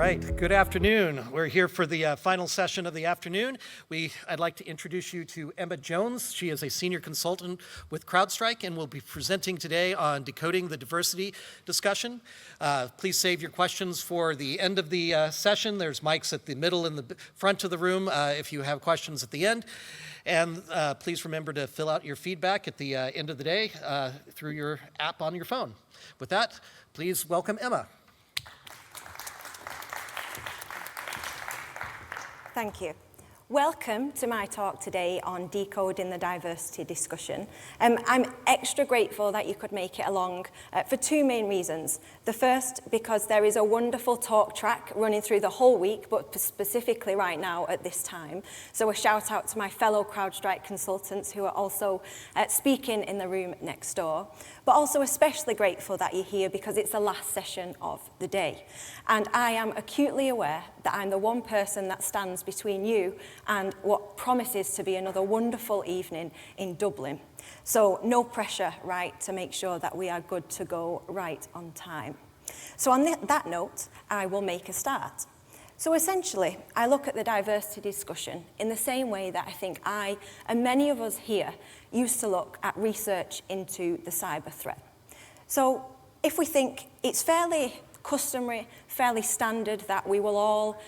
right, good afternoon. We're here for the final session of the afternoon. I'd like to introduce you to Emma Jones. She is a senior consultant with CrowdStrike and will be presenting today on decoding the diversity discussion. Please save your questions for the end of the session. There's mics at the middle and the front of the room if you have questions at the end. And please remember to fill out your feedback at the end of the day through your app on your phone. With that, please welcome Emma. Thank you. Welcome to my talk today on decoding the diversity discussion. I'm extra grateful that you could make it along for two main reasons. The first, because there is a wonderful talk track running through the whole week, but specifically right now at this time. So a shout out to my fellow CrowdStrike consultants who are also speaking in the room next door. But also especially grateful that you're here because it's the last session of the day. And I am acutely aware that I'm the one person that stands between you and what promises to be another wonderful evening in Dublin. So no pressure, right, to make sure that we are good to go right on time. So on that note, I will make a start. So essentially, I look at the diversity discussion in the same way that I think I and many of us here used to look at research into the cyber threat. So if we think it's fairly customary, fairly standard that we will all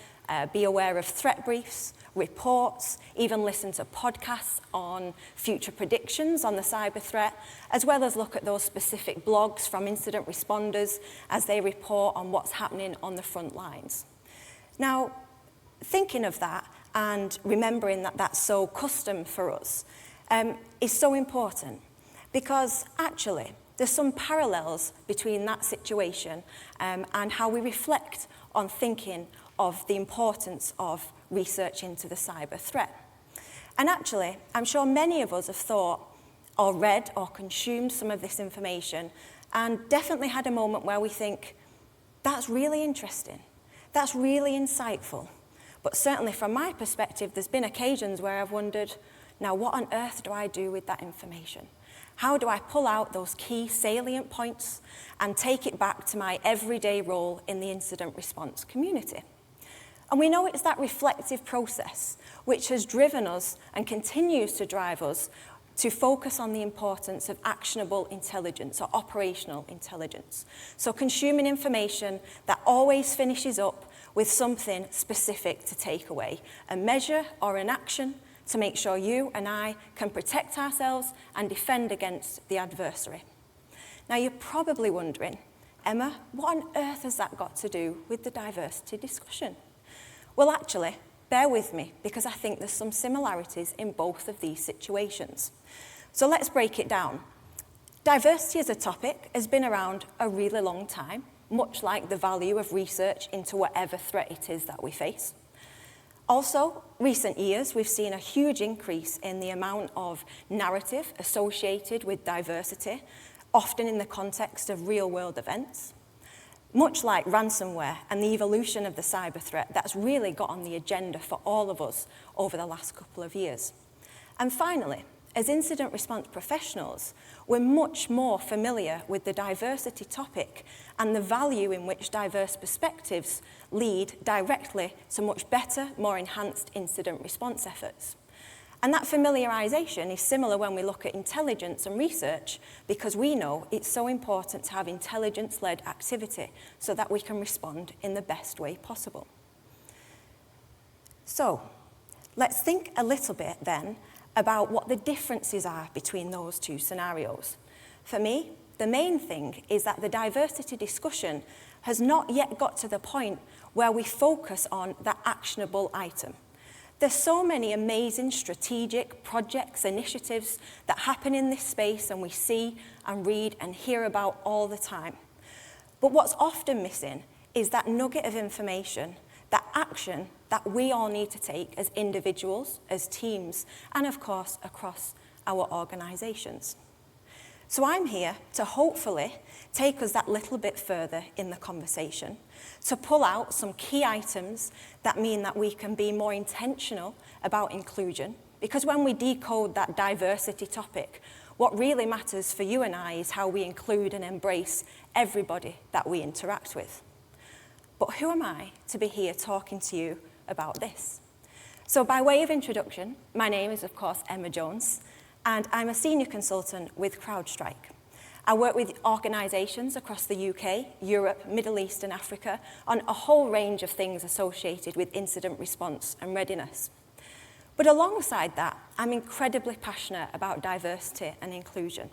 be aware of threat briefs, reports, even listen to podcasts on future predictions on the cyber threat, as well as look at those specific blogs from incident responders as they report on what's happening on the front lines. Now, thinking of that and remembering that that's so custom for us is so important because actually there's some parallels between that situation and how we reflect on thinking of the importance of research into the cyber threat. And actually, I'm sure many of us have thought or read or consumed some of this information and definitely had a moment where we think, that's really interesting. That's really insightful. But certainly from my perspective, there's been occasions where I've wondered, now what on earth do I do with that information? How do I pull out those key salient points and take it back to my everyday role in the incident response community? And we know it's that reflective process which has driven us and continues to drive us to focus on the importance of actionable intelligence or operational intelligence. So consuming information that always finishes up with something specific to take away, a measure or an action to make sure you and I can protect ourselves and defend against the adversary. Now you're probably wondering, Emma, what on earth has that got to do with the diversity discussion? Well, actually, bear with me, because I think there's some similarities in both of these situations. So let's break it down. Diversity as a topic has been around a really long time, much like the value of research into whatever threat it is that we face. Also, recent years, we've seen a huge increase in the amount of narrative associated with diversity, often in the context of real-world events. Much like ransomware and the evolution of the cyber threat, that's really got on the agenda for all of us over the last couple of years. And finally, as incident response professionals, we're much more familiar with the diversity topic and the value in which diverse perspectives lead directly to much better, more enhanced incident response efforts. And that familiarization is similar when we look at intelligence and research, because we know it's so important to have intelligence-led activity so that we can respond in the best way possible. So, let's think a little bit then about what the differences are between those two scenarios. For me, the main thing is that the diversity discussion has not yet got to the point where we focus on that actionable item. There's so many amazing strategic projects, initiatives that happen in this space and we see and read and hear about all the time. But what's often missing is that nugget of information, that action that we all need to take as individuals, as teams, and of course across our organizations. So I'm here to hopefully take us that little bit further in the conversation, to pull out some key items that mean that we can be more intentional about inclusion, because when we decode that diversity topic, what really matters for you and I is how we include and embrace everybody that we interact with. But who am I to be here talking to you about this? So by way of introduction, my name is, of course, Emma Jones, and I'm a senior consultant with CrowdStrike. I work with organisations across the UK, Europe, Middle East and Africa on a whole range of things associated with incident response and readiness. But alongside that, I'm incredibly passionate about diversity and inclusion.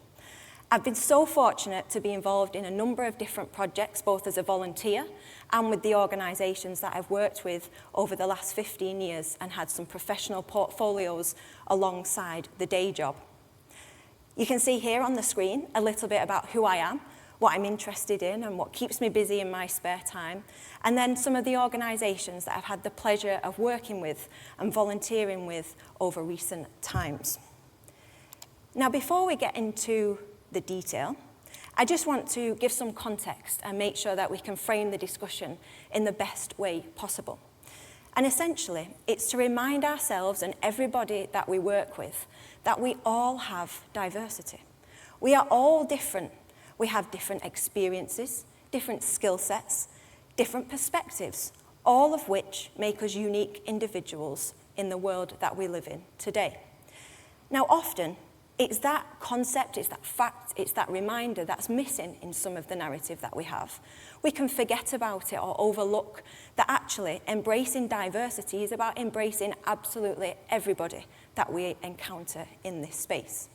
I've been so fortunate to be involved in a number of different projects, both as a volunteer and with the organisations that I've worked with over the last 15 years and had some professional portfolios alongside the day job. You can see here on the screen a little bit about who I am, what I'm interested in and what keeps me busy in my spare time, and then some of the organisations that I've had the pleasure of working with and volunteering with over recent times. Now, before we get into the detail, I just want to give some context and make sure that we can frame the discussion in the best way possible. And essentially, it's to remind ourselves and everybody that we work with that we all have diversity. We are all different. We have different experiences, different skill sets, different perspectives, all of which make us unique individuals in the world that we live in today. Now, often, it's that concept, it's that fact, it's that reminder that's missing in some of the narrative that we have. We can forget about it or overlook that actually embracing diversity is about embracing absolutely everybody that we encounter in this space.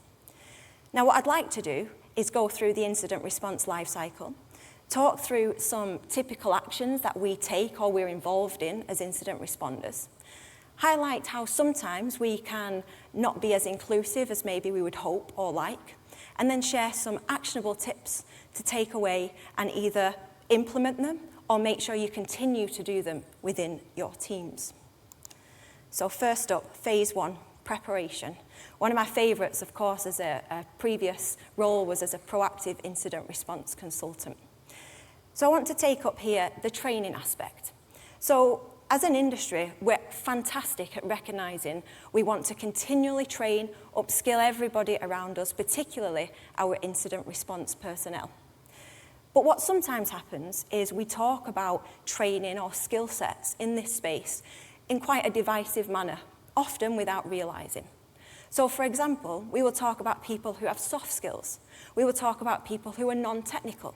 Now, what I'd like to do is go through the incident response lifecycle, talk through some typical actions that we take or we're involved in as incident responders, highlight how sometimes we can not be as inclusive as maybe we would hope or like, and then share some actionable tips to take away and either implement them or make sure you continue to do them within your teams. So first up, phase one, preparation. One of my favourites, of course, as a previous role was as a proactive incident response consultant. So I want to take up here the training aspect. So as an industry, we're fantastic at recognising we want to continually train, upskill everybody around us, particularly our incident response personnel. But what sometimes happens is we talk about training or skill sets in this space in quite a divisive manner, often without realising. So for example, we will talk about people who have soft skills. We will talk about people who are non-technical.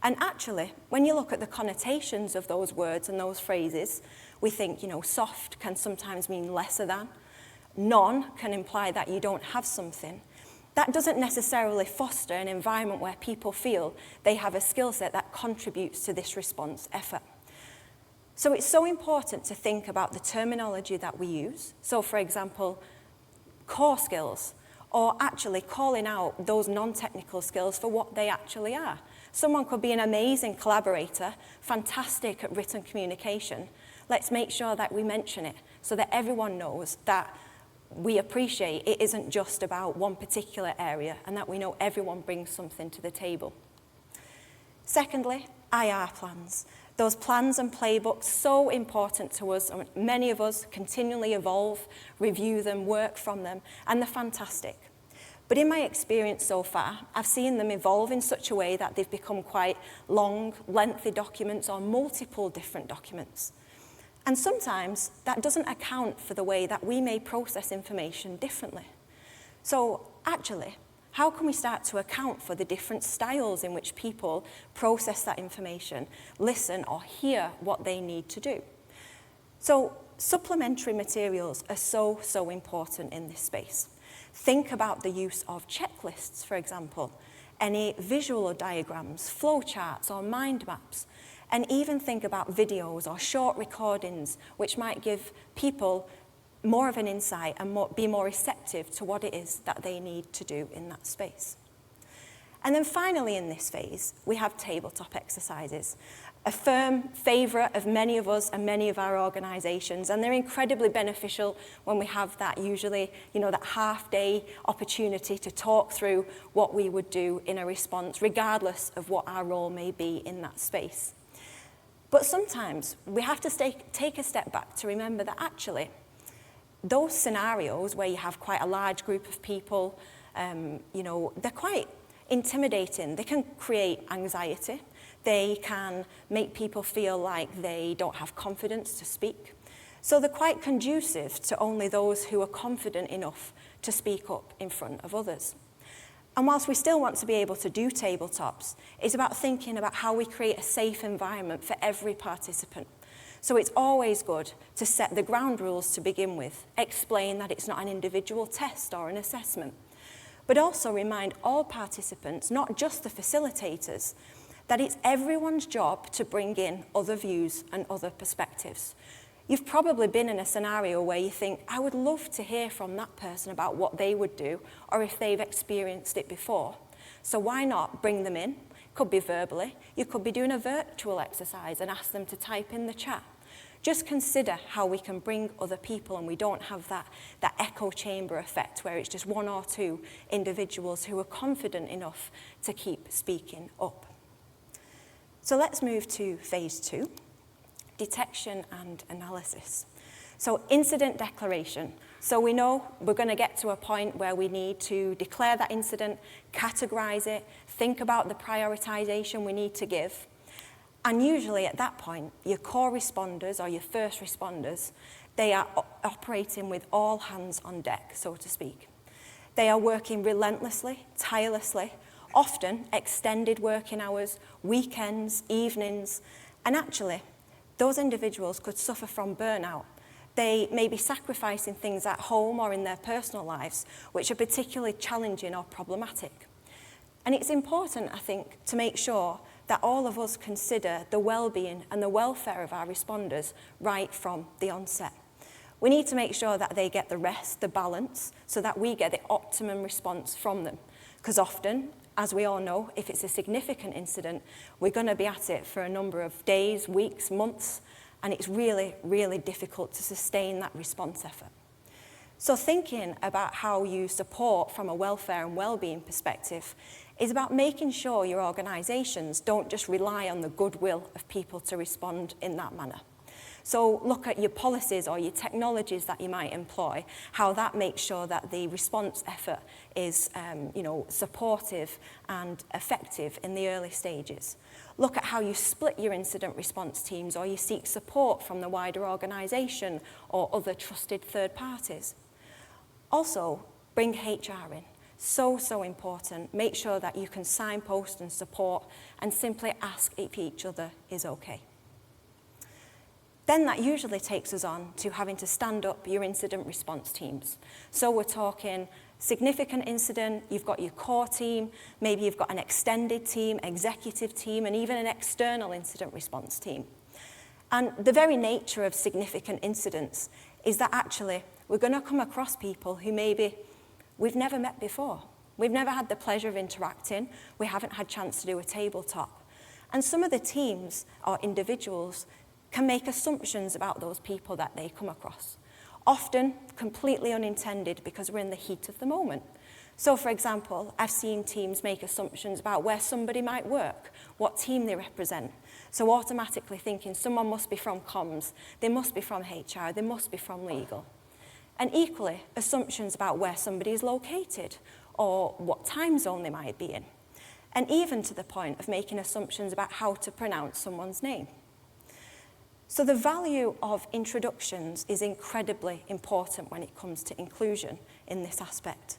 And actually, when you look at the connotations of those words and those phrases, we think, soft can sometimes mean lesser than. Non can imply that you don't have something. That doesn't necessarily foster an environment where people feel they have a skill set that contributes to this response effort. So it's so important to think about the terminology that we use. So for example, core skills, or actually calling out those non-technical skills for what they actually are. Someone could be an amazing collaborator, fantastic at written communication. Let's make sure that we mention it so that everyone knows that we appreciate it isn't just about one particular area and that we know everyone brings something to the table. Secondly, IR plans. Those plans and playbooks, so important to us. Many of us continually evolve, review them, work from them, and they're fantastic. But in my experience so far, I've seen them evolve in such a way that they've become quite long, lengthy documents or multiple different documents. And sometimes that doesn't account for the way that we may process information differently. So actually, how can we start to account for the different styles in which people process that information, listen or hear what they need to do? So supplementary materials are so important in this space. Think about the use of checklists, for example, any visual diagrams, flowcharts or mind maps, and even think about videos or short recordings, which might give people more of an insight and be more receptive to what it is that they need to do in that space. And then finally in this phase, we have tabletop exercises, a firm favourite of many of us and many of our organisations, and they're incredibly beneficial when we have that usually, that half-day opportunity to talk through what we would do in a response, regardless of what our role may be in that space. But sometimes we have to take a step back to remember that actually, those scenarios where you have quite a large group of people, they're quite intimidating. They can create anxiety. They can make people feel like they don't have confidence to speak. So they're quite conducive to only those who are confident enough to speak up in front of others. And whilst we still want to be able to do tabletops, it's about thinking about how we create a safe environment for every participant. So it's always good to set the ground rules to begin with, explain that it's not an individual test or an assessment, but also remind all participants, not just the facilitators, that it's everyone's job to bring in other views and other perspectives. You've probably been in a scenario where you think, I would love to hear from that person about what they would do or if they've experienced it before. So why not bring them in? Could be verbally. You could be doing a virtual exercise and ask them to type in the chat. Just consider how we can bring other people and we don't have that echo chamber effect where it's just one or two individuals who are confident enough to keep speaking up. So let's move to phase 2. Detection and analysis. So incident declaration. So we know we're going to get to a point where we need to declare that incident, categorize it, think about the prioritization we need to give. And usually at that point, your core responders or your first responders, they are operating with all hands on deck, so to speak. They are working relentlessly, tirelessly, often extended working hours, weekends, evenings, and actually, those individuals could suffer from burnout. They may be sacrificing things at home or in their personal lives, which are particularly challenging or problematic. And it's important, I think, to make sure that all of us consider the well-being and the welfare of our responders right from the onset. We need to make sure that they get the rest, the balance, so that we get the optimum response from them. Because often, as we all know, if it's a significant incident, we're going to be at it for a number of days, weeks, months, and it's really, really difficult to sustain that response effort. So thinking about how you support from a welfare and well-being perspective is about making sure your organisations don't just rely on the goodwill of people to respond in that manner. So look at your policies or your technologies that you might employ, how that makes sure that the response effort is supportive and effective in the early stages. Look at how you split your incident response teams or you seek support from the wider organisation or other trusted third parties. Also, bring HR in. So important. Make sure that you can signpost and support and simply ask if each other is okay. Then that usually takes us on to having to stand up your incident response teams. So we're talking significant incident, you've got your core team, maybe you've got an extended team, executive team, and even an external incident response team. And the very nature of significant incidents is that actually we're going to come across people who maybe we've never met before. We've never had the pleasure of interacting. We haven't had a chance to do a tabletop. And some of the teams or individuals can make assumptions about those people that they come across, often completely unintended because we're in the heat of the moment. So, for example, I've seen teams make assumptions about where somebody might work, what team they represent. So automatically thinking someone must be from comms, they must be from HR, they must be from legal. And equally, assumptions about where somebody is located or what time zone they might be in. And even to the point of making assumptions about how to pronounce someone's name. So the value of introductions is incredibly important when it comes to inclusion in this aspect.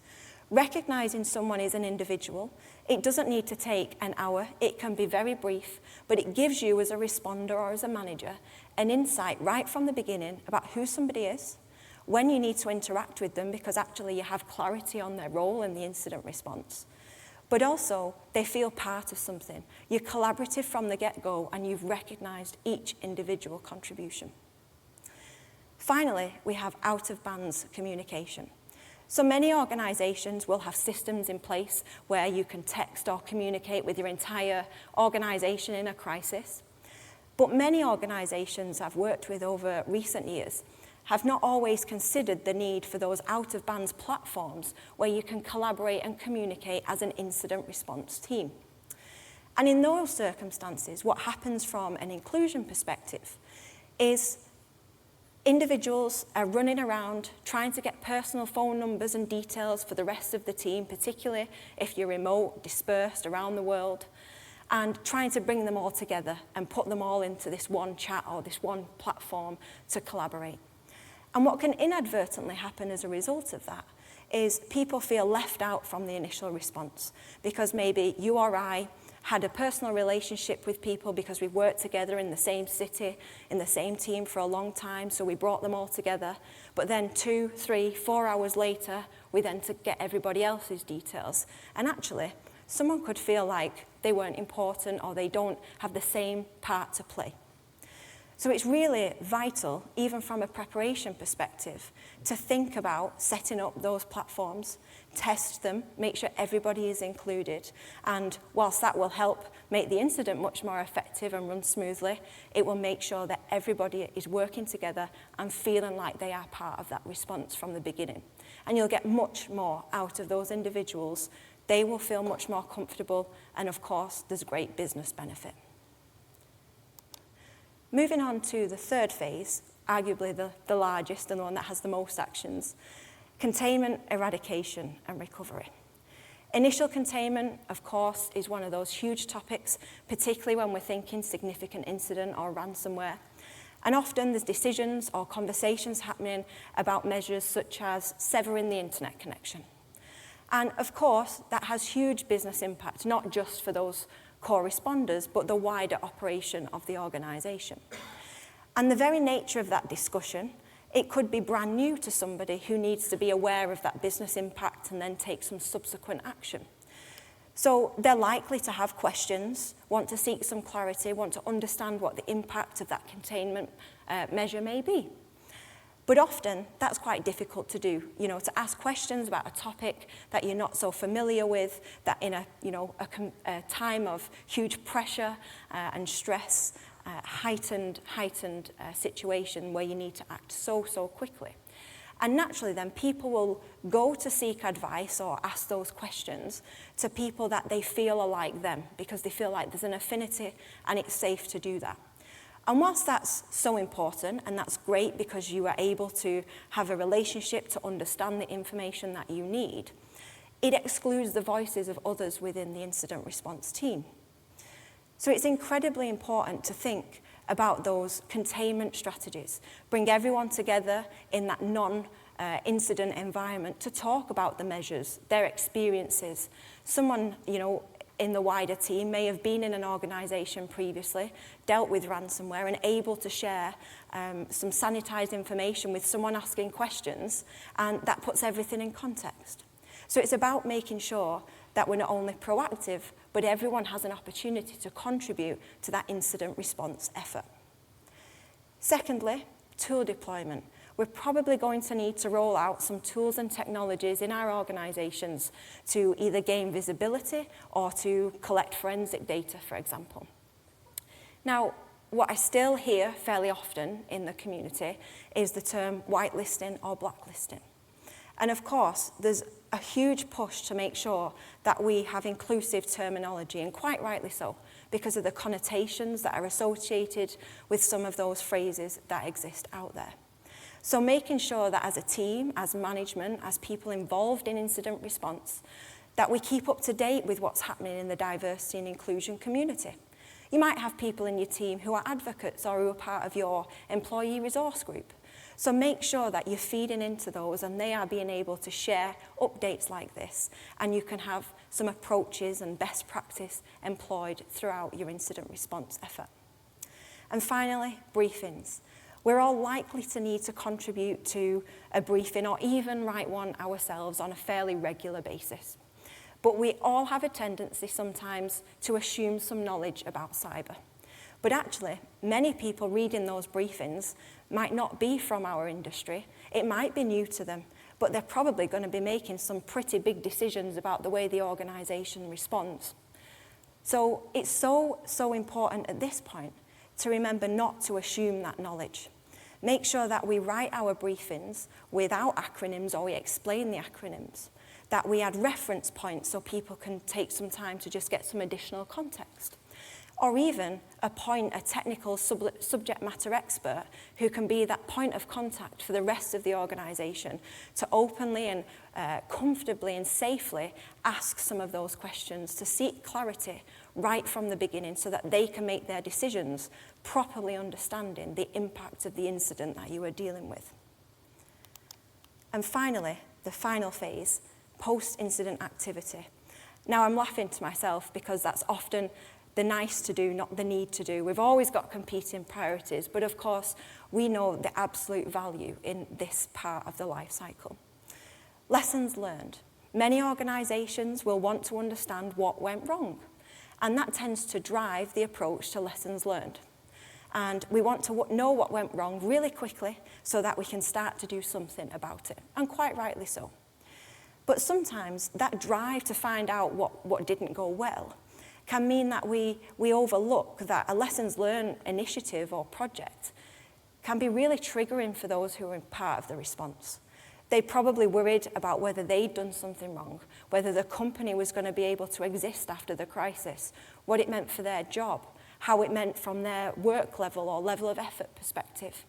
Recognizing someone is an individual, it doesn't need to take an hour, it can be very brief, but it gives you as a responder or as a manager an insight right from the beginning about who somebody is, when you need to interact with them because actually you have clarity on their role in the incident response. But also, they feel part of something. You're collaborative from the get-go and you've recognized each individual contribution. Finally, we have out-of-bands communication. So many organizations will have systems in place where you can text or communicate with your entire organization in a crisis. But many organizations I've worked with over recent years have not always considered the need for those out-of-bands platforms where you can collaborate and communicate as an incident response team. And in those circumstances, what happens from an inclusion perspective is individuals are running around trying to get personal phone numbers and details for the rest of the team, particularly if you're remote, dispersed around the world. and trying to bring them all together and put them all into this one chat or this one platform to collaborate. And what can inadvertently happen as a result of that is people feel left out from the initial response because maybe you or I had a personal relationship with people because we've worked together in the same city, in the same team for a long time, so we brought them all together. But then 2, 3, 4 hours later, we then to get everybody else's details. And actually, someone could feel like they weren't important or they don't have the same part to play. So it's really vital, even from a preparation perspective, to think about setting up those platforms, test them, make sure everybody is included. And whilst that will help make the incident much more effective and run smoothly, it will make sure that everybody is working together and feeling like they are part of that response from the beginning. And you'll get much more out of those individuals. They will feel much more comfortable, and of course, there's great business benefit. Moving on to the third phase, arguably the largest and the one that has the most actions, containment, eradication, and recovery. Initial containment, of course, is one of those huge topics, particularly when we're thinking significant incident or ransomware. And often there's decisions or conversations happening about measures such as severing the internet connection. And of course, that has huge business impact, not just for those core responders, but the wider operation of the organisation. And the very nature of that discussion, it could be brand new to somebody who needs to be aware of that business impact and then take some subsequent action. So they're likely to have questions, want to seek some clarity, want to understand what the impact of that containment measure may be. But often, that's quite difficult to do, to ask questions about a topic that you're not so familiar with, that in a time of huge pressure and stress, heightened situation where you need to act so quickly. And naturally then, people will go to seek advice or ask those questions to people that they feel are like them, because they feel like there's an affinity and it's safe to do that. And whilst that's so important, and that's great because you are able to have a relationship to understand the information that you need, it excludes the voices of others within the incident response team. So it's incredibly important to think about those containment strategies, bring everyone together in that non-incident environment to talk about the measures, their experiences. Someone, in the wider team may have been in an organisation previously, dealt with ransomware and able to share some sanitised information with someone asking questions, and that puts everything in context. So it's about making sure that we're not only proactive, but everyone has an opportunity to contribute to that incident response effort. Secondly, tool deployment. We're probably going to need to roll out some tools and technologies in our organisations to either gain visibility or to collect forensic data, for example. Now, what I still hear fairly often in the community is the term whitelisting or blacklisting. And of course, there's a huge push to make sure that we have inclusive terminology, and quite rightly so, because of the connotations that are associated with some of those phrases that exist out there. So making sure that as a team, as management, as people involved in incident response, that we keep up to date with what's happening in the diversity and inclusion community. You might have people in your team who are advocates or who are part of your employee resource group. So make sure that you're feeding into those and they are being able to share updates like this, and you can have some approaches and best practice employed throughout your incident response effort. And finally, briefings. We're all likely to need to contribute to a briefing or even write one ourselves on a fairly regular basis. But we all have a tendency sometimes to assume some knowledge about cyber. But actually, many people reading those briefings might not be from our industry. It might be new to them, but they're probably going to be making some pretty big decisions about the way the organisation responds. So it's so important at this point to remember not to assume that knowledge. Make sure that we write our briefings without acronyms, or we explain the acronyms, that we add reference points so people can take some time to just get some additional context. or even appoint a technical subject matter expert who can be that point of contact for the rest of the organisation to openly and comfortably and safely ask some of those questions, to seek clarity right from the beginning so that they can make their decisions properly understanding the impact of the incident that you are dealing with. And finally, the final phase, post-incident activity. Now, I'm laughing to myself because that's often the nice to do, not the need to do. We've always got competing priorities, but of course, we know the absolute value in this part of the life cycle. Lessons learned. Many organisations will want to understand what went wrong, and that tends to drive the approach to lessons learned. And we want to know what went wrong really quickly so that we can start to do something about it, and quite rightly so. But sometimes that drive to find out what didn't go well can mean that we overlook that a lessons learned initiative or project can be really triggering for those who are part of the response. They probably worried about whether they'd done something wrong, whether the company was going to be able to exist after the crisis, what it meant for their job, how it meant from their work level or level of effort perspective.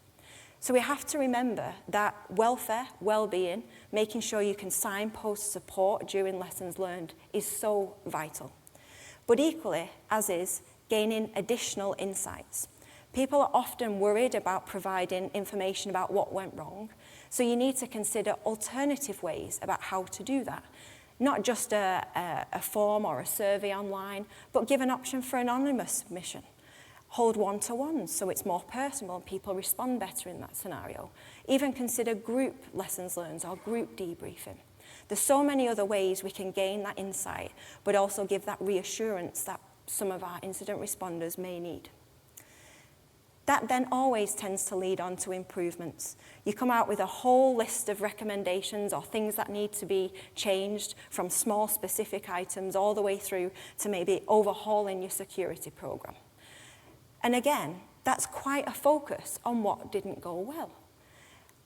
So we have to remember that welfare, well-being, making sure you can signpost support during lessons learned is so vital. But equally, as is, gaining additional insights. People are often worried about providing information about what went wrong, so you need to consider alternative ways about how to do that. Not just a form or a survey online, but give an option for anonymous submission. Hold one-to-ones so it's more personal and people respond better in that scenario. Even consider group lessons learned or group debriefing. There's so many other ways we can gain that insight, but also give that reassurance that some of our incident responders may need. That then always tends to lead on to improvements. You come out with a whole list of recommendations or things that need to be changed, from small specific items all the way through to maybe overhauling your security program. And again, that's quite a focus on what didn't go well.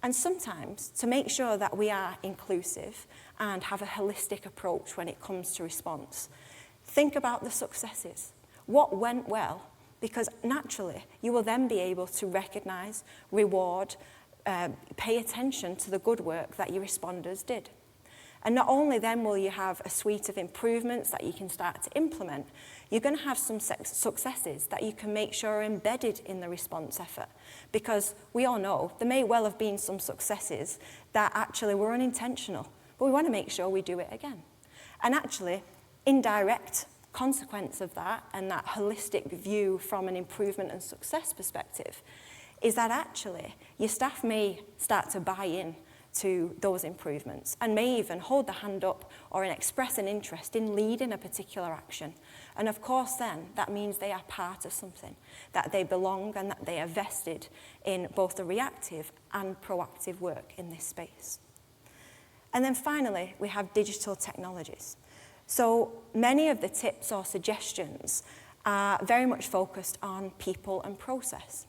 And sometimes, to make sure that we are inclusive and have a holistic approach when it comes to response, think about the successes. What went well? Because naturally, you will then be able to recognise, reward, pay attention to the good work that your responders did. And not only then will you have a suite of improvements that you can start to implement, you're going to have some successes that you can make sure are embedded in the response effort. Because we all know there may well have been some successes that actually were unintentional, but we want to make sure we do it again. And actually, indirect consequence of that and that holistic view from an improvement and success perspective is that actually your staff may start to buy in to those improvements and may even hold the hand up or express an interest in leading a particular action. And of course then, that means they are part of something, that they belong and that they are vested in both the reactive and proactive work in this space. And then finally, we have digital technologies. So many of the tips or suggestions are very much focused on people and process.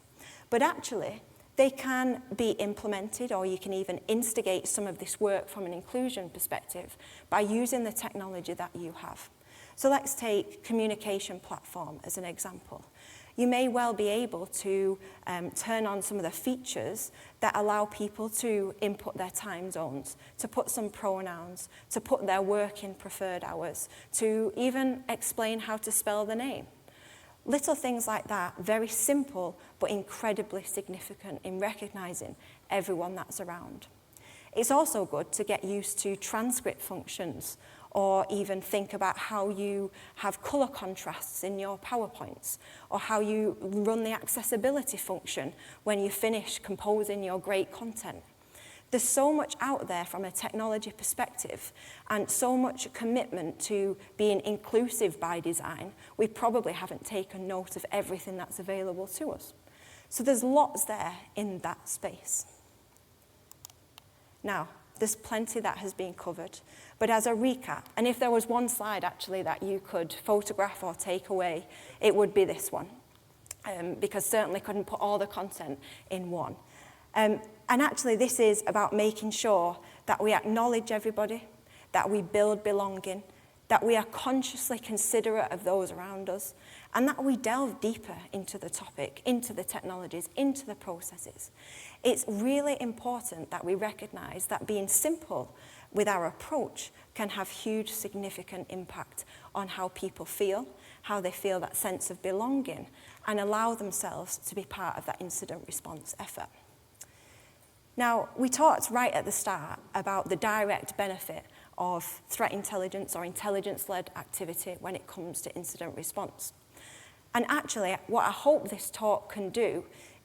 But actually, they can be implemented, or you can even instigate some of this work from an inclusion perspective by using the technology that you have. So let's take communication platform as an example. You may well be able to turn on some of the features that allow people to input their time zones, to put some pronouns, to put their work in preferred hours, to even explain how to spell the name. Little things like that, very simple, but incredibly significant in recognizing everyone that's around. It's also good to get used to transcript functions, or even think about how you have color contrasts in your PowerPoints, or how you run the accessibility function when you finish composing your great content. There's so much out there from a technology perspective and so much commitment to being inclusive by design, we probably haven't taken note of everything that's available to us. So there's lots there in that space. Now, there's plenty that has been covered, but as a recap, and if there was one slide actually that you could photograph or take away, it would be this one, because certainly couldn't put all the content in one. And actually this is about making sure that we acknowledge everybody, that we build belonging, that we are consciously considerate of those around us, and that we delve deeper into the topic, into the technologies, into the processes. It's really important that we recognize that being simple with our approach can have huge, significant impact on how people feel, how they feel that sense of belonging, and allow themselves to be part of that incident response effort. Now, we talked right at the start about the direct benefit of threat intelligence or intelligence-led activity when it comes to incident response. And actually, what I hope this talk can do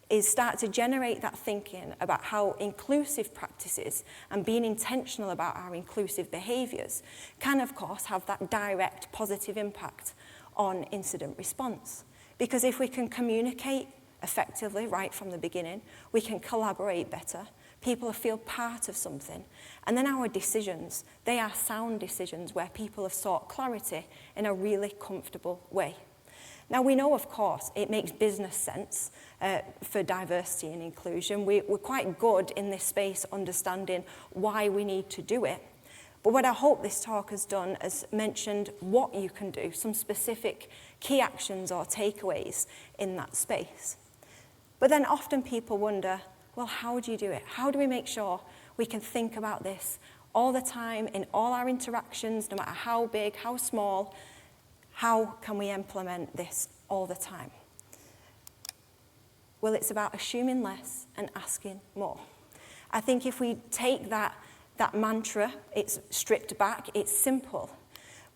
is start to generate that thinking about how inclusive practices and being intentional about our inclusive behaviours can, of course, have that direct positive impact on incident response. Because if we can communicate effectively right from the beginning, we can collaborate better, people feel part of something, and then our decisions, they are sound decisions where people have sought clarity in a really comfortable way. Now, we know, of course, it makes business sense for diversity and inclusion. We're quite good in this space understanding why we need to do it. But what I hope this talk has done is mentioned what you can do, some specific key actions or takeaways in that space. But then often people wonder, well, how do you do it? How do we make sure we can think about this all the time in all our interactions, no matter how big, how small? How can we implement this all the time? Well, it's about assuming less and asking more. I think if we take that mantra, it's stripped back, it's simple.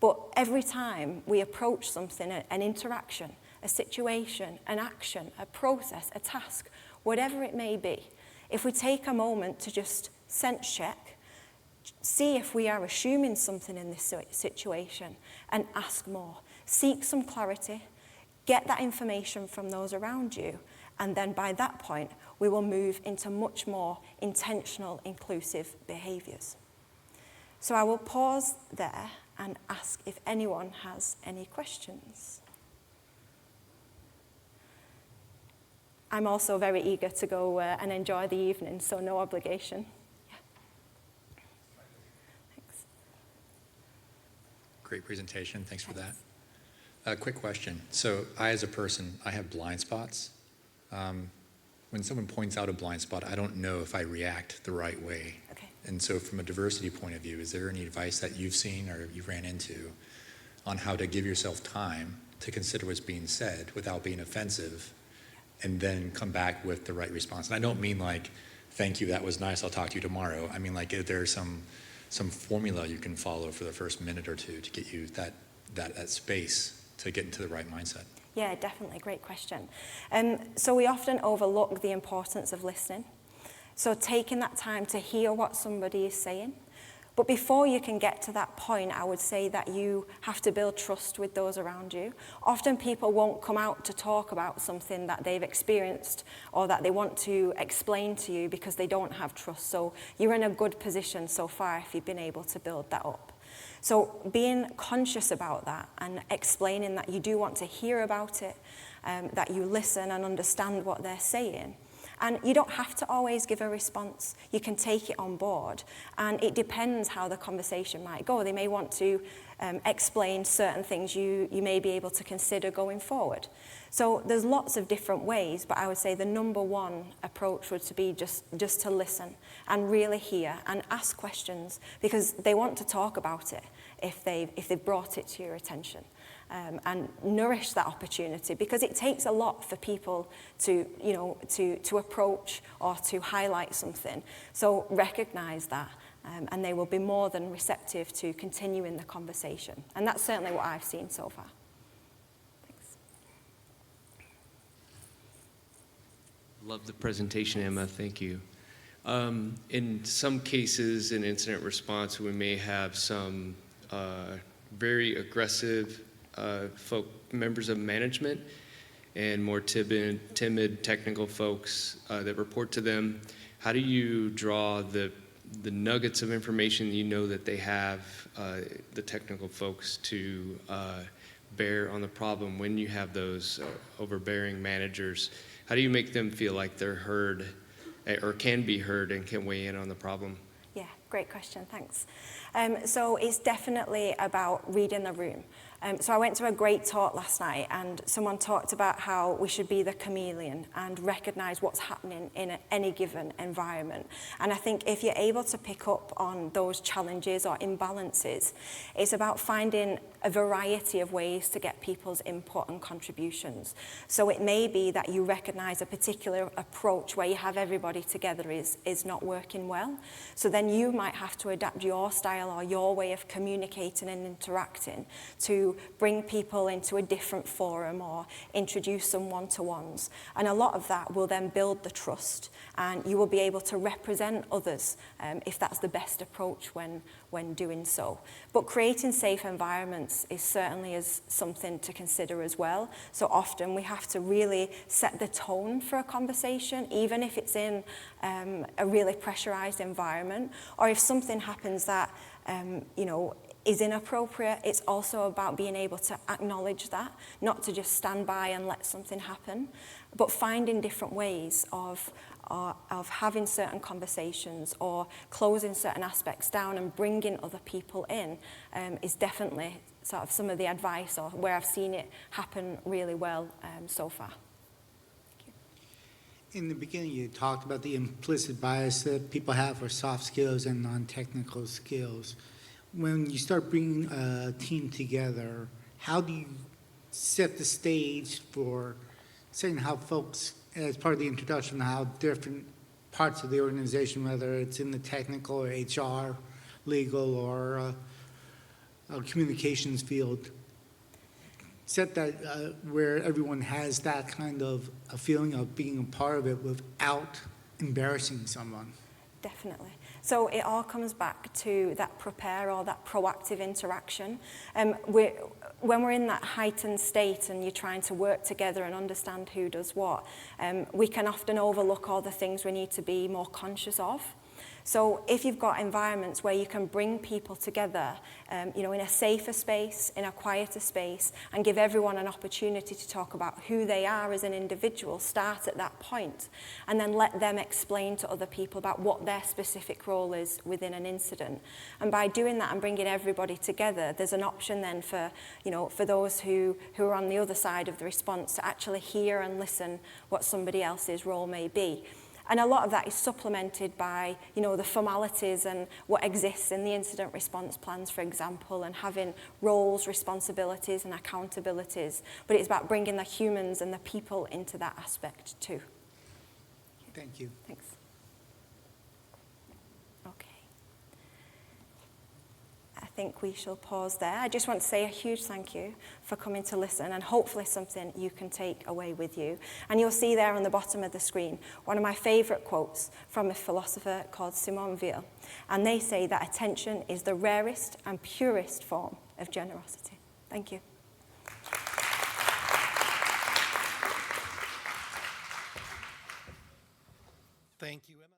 But every time we approach something, an interaction, a situation, an action, a process, a task, whatever it may be, if we take a moment to just sense check, see if we are assuming something in this situation, and ask more. Seek some clarity, get that information from those around you, and then by that point, we will move into much more intentional, inclusive behaviours. So I will pause there and ask if anyone has any questions. I'm also very eager to go and enjoy the evening, so no obligation. Yeah. Thanks. Great presentation, thanks for that. Quick question. So I, as a person, I have blind spots. When someone points out a blind spot, I don't know if I react the right way. Okay. And so from a diversity point of view, is there any advice that you've seen or you ran into on how to give yourself time to consider what's being said without being offensive and then come back with the right response? And I don't mean like, thank you, that was nice, I'll talk to you tomorrow. I mean like, if there's some formula you can follow for the first minute or two to get you that space to get into the right mindset. Yeah, definitely, great question. So we often overlook the importance of listening. So taking that time to hear what somebody is saying. But before you can get to that point, I would say that you have to build trust with those around you. Often people won't come out to talk about something that they've experienced or that they want to explain to you because they don't have trust. So you're in a good position so far if you've been able to build that up. So being conscious about that and explaining that you do want to hear about it, that you listen and understand what they're saying. And you don't have to always give a response. You can take it on board. And it depends how the conversation might go. They may want to explain certain things you may be able to consider going forward. So there's lots of different ways, but I would say the number one approach would to be just to listen and really hear and ask questions because they want to talk about it if they've brought it to your attention. And nourish that opportunity because it takes a lot for people to approach or to highlight something. So recognize that and they will be more than receptive to continuing the conversation. And that's certainly what I've seen so far. Thanks. Love the presentation, Emma. Thank you. In some cases in incident response, we may have some very aggressive members of management and more timid technical folks that report to them. How do you draw the nuggets of information you know that they have, the technical folks, to bear on the problem when you have those overbearing managers? How do you make them feel like they're heard or can be heard and can weigh in on the problem? Yeah, Great question, thanks. So it's definitely about reading the room. So I went to a great talk last night and someone talked about how we should be the chameleon and recognise what's happening in any given environment. And I think if you're able to pick up on those challenges or imbalances, it's about finding a variety of ways to get people's input and contributions. So it may be that you recognise a particular approach where you have everybody together is not working well. So then you might have to adapt your style or your way of communicating and interacting to bring people into a different forum or introduce some one-to-ones. And a lot of that will then build the trust and you will be able to represent others if that's the best approach when doing so. But creating safe environments is certainly is something to consider as well. So often we have to really set the tone for a conversation, even if it's in a really pressurized environment, or if something happens that, is inappropriate, it's also about being able to acknowledge that, not to just stand by and let something happen, but finding different ways of having certain conversations or closing certain aspects down and bringing other people in is definitely sort of some of the advice or where I've seen it happen really well so far. In the beginning, you talked about the implicit bias that people have for soft skills and non-technical skills. When you start bringing a team together, how do you set the stage for saying how folks, as part of the introduction, how different parts of the organization, whether it's in the technical or HR, legal, or communications field, set that where everyone has that kind of a feeling of being a part of it without embarrassing someone? Definitely. So it all comes back to that prepare or that proactive interaction. When we're in that heightened state and you're trying to work together and understand who does what, we can often overlook all the things we need to be more conscious of. So if you've got environments where you can bring people together, in a safer space, in a quieter space, and give everyone an opportunity to talk about who they are as an individual, start at that point, and then let them explain to other people about what their specific role is within an incident. And by doing that and bringing everybody together, there's an option then for those who are on the other side of the response to actually hear and listen what somebody else's role may be. And a lot of that is supplemented by, the formalities and what exists in the incident response plans, for example, and having roles, responsibilities, and accountabilities. But it's about bringing the humans and the people into that aspect too. Thank you. Thanks. Okay. I think we shall pause there. I just want to say a huge thank you for coming to listen, and hopefully something you can take away with you. And you'll see there on the bottom of the screen one of my favourite quotes from a philosopher called Simone Weil. And they say that attention is the rarest and purest form of generosity. Thank you. Thank you, Emma.